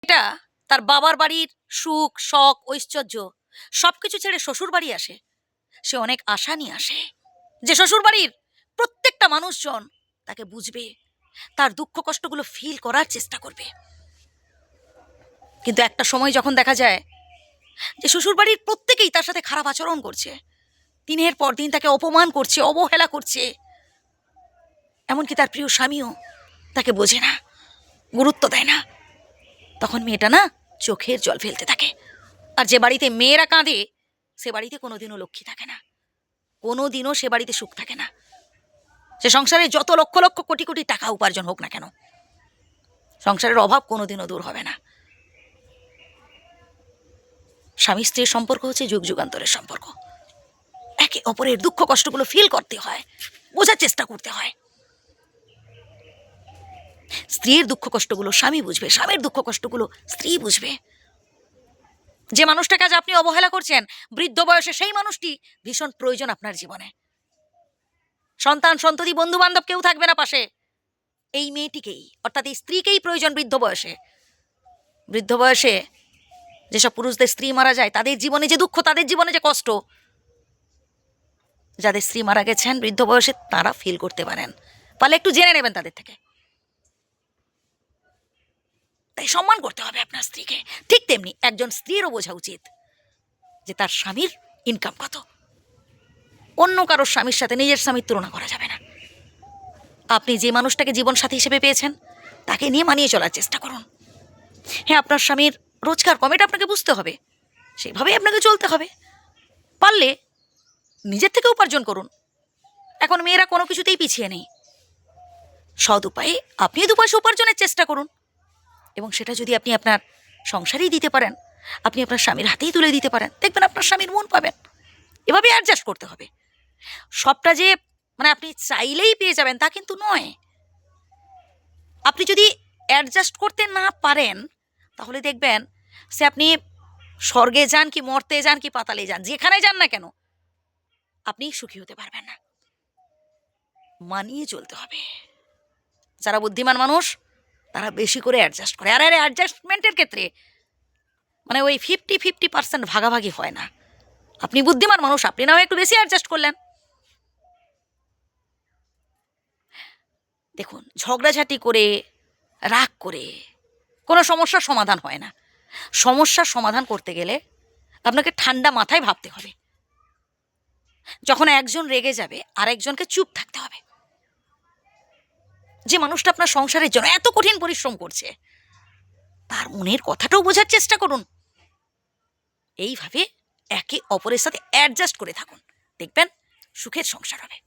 এটা তার বাবার বাড়ির সুখ শখ ঐশ্বর্য সবকিছু ছেড়ে শ্বশুর বাড়ি আসে, সে অনেক আশা নিয়ে আসে যে শ্বশুর বাড়ির প্রত্যেকটা মানুষজন তাকে বুঝবে, তার দুঃখ কষ্টগুলো ফিল করার চেষ্টা করবে। কিন্তু একটা সময় যখন দেখা যায় যে শ্বশুর বাড়ির প্রত্যেকেই তার সাথে খারাপ আচরণ করছে, দিনের পর দিন তাকে অপমান করছে, অবহেলা করছে, এমনকি তার প্রিয় স্বামীও তাকে বোঝে না, গুরুত্ব দেয় না, তখন মেয়েটা না চোখের জল ফেলতে থাকে। আর যে বাড়িতে মেয়েরা কাঁদে সে বাড়িতে কোনোদিনও লক্ষ্মী থাকে না, কোনোদিনও সে বাড়িতে সুখ থাকে না। সে সংসারে যত লক্ষ লক্ষ কোটি কোটি টাকা উপার্জন হোক না কেন, সংসারের অভাব কোনোদিনও দূর হবে না। স্বামী স্ত্রীর সম্পর্ক হচ্ছে যুগ যুগান্তরের সম্পর্ক। একে অপরের দুঃখ কষ্টগুলো ফিল করতে হয়, বোঝার চেষ্টা করতে হয়। স্ত্রীর দুঃখ কষ্টগুলো স্বামী বুঝবে, স্বামীর দুঃখ কষ্টগুলো স্ত্রী বুঝবে। যে মানুষটাকে আজ আপনি অবহেলা করছেন বৃদ্ধ বয়সে, সেই মানুষটি ভীষণ প্রয়োজন আপনার জীবনে। সন্তান সন্ততি বন্ধু বান্ধব কেউ থাকবে না পাশে, এই মেয়েটিকেই অর্থাৎ এই স্ত্রীকেই প্রয়োজন বৃদ্ধ বয়সে। বৃদ্ধ বয়সে যেসব পুরুষদের স্ত্রী মারা যায়, তাদের জীবনে যে দুঃখ, তাদের জীবনে যে কষ্ট, যাদের স্ত্রী মারা গেছেন বৃদ্ধ বয়সে তারা ফিল করতে পারেন, পারলে একটু জেনে নেবেন তাদের থেকে। তাই সম্মান করতে হবে আপনার স্ত্রীকে। ঠিক তেমনি একজন স্ত্রীরও বোঝা উচিত যে তার স্বামীর ইনকাম কত। অন্য কারোর স্বামীর সাথে নিজের স্বামীর তুলনা করা যাবে না। আপনি যে মানুষটাকে জীবন সাথী হিসেবে পেয়েছেন তাকে নিয়ে মানিয়ে চলার চেষ্টা করুন। হ্যাঁ, আপনার স্বামীর রোজগার কম, এটা আপনাকে বুঝতে হবে, সেইভাবেই আপনাকে চলতে হবে। পারলে নিজের থেকে উপার্জন করুন। এখন মেয়েরা কোনো কিছুতেই পিছিয়ে নেই, সৎ উপায়ে আপনি 2 পয়সা উপার্জনের চেষ্টা করুন, এবং সেটা যদি আপনি আপনার সংসারেই দিতে পারেন, আপনি আপনার স্বামীর হাতেই তুলে দিতে পারেন, দেখবেন আপনার স্বামীর মন পাবেন। এভাবে অ্যাডজাস্ট করতে হবে। সবটা যে আপনি চাইলেই পেয়ে যাবেন তা কিন্তু নয়। আপনি যদি অ্যাডজাস্ট করতে না পারেন তাহলে দেখবেন সে আপনি স্বর্গে যান কি মর্তে যান কি পাতালে যান, যেখানে যান না কেন আপনি সুখী হতে পারবেন না। মানিয়ে চলতে হবে। যারা বুদ্ধিমান মানুষ তারা বেশি করে অ্যাডজাস্ট করে। আর অ্যাডজাস্টমেন্টের ক্ষেত্রে ওই 50-50% ভাগাভাগি হয় না। আপনি বুদ্ধিমান মানুষ, আপনি না হয় একটু বেশি অ্যাডজাস্ট করলেন। দেখুন, ঝগড়াঝাটি করে রাগ করে কোনো সমস্যার সমাধান হয় না। সমস্যার সমাধান করতে গেলে আপনাকে ঠান্ডা মাথায় ভাবতে হবে। যখন একজন রেগে যাবে আর একজনকে চুপ থাকতে হবে। যে মানুষটা আপনার সংসারের জন্য এত কঠিন পরিশ্রম করছে তার মনের কথাটাও বোঝার চেষ্টা করুন। এইভাবে একে অপরের সাথে অ্যাডজাস্ট করে থাকুন, দেখবেন সুখের সংসার হবে।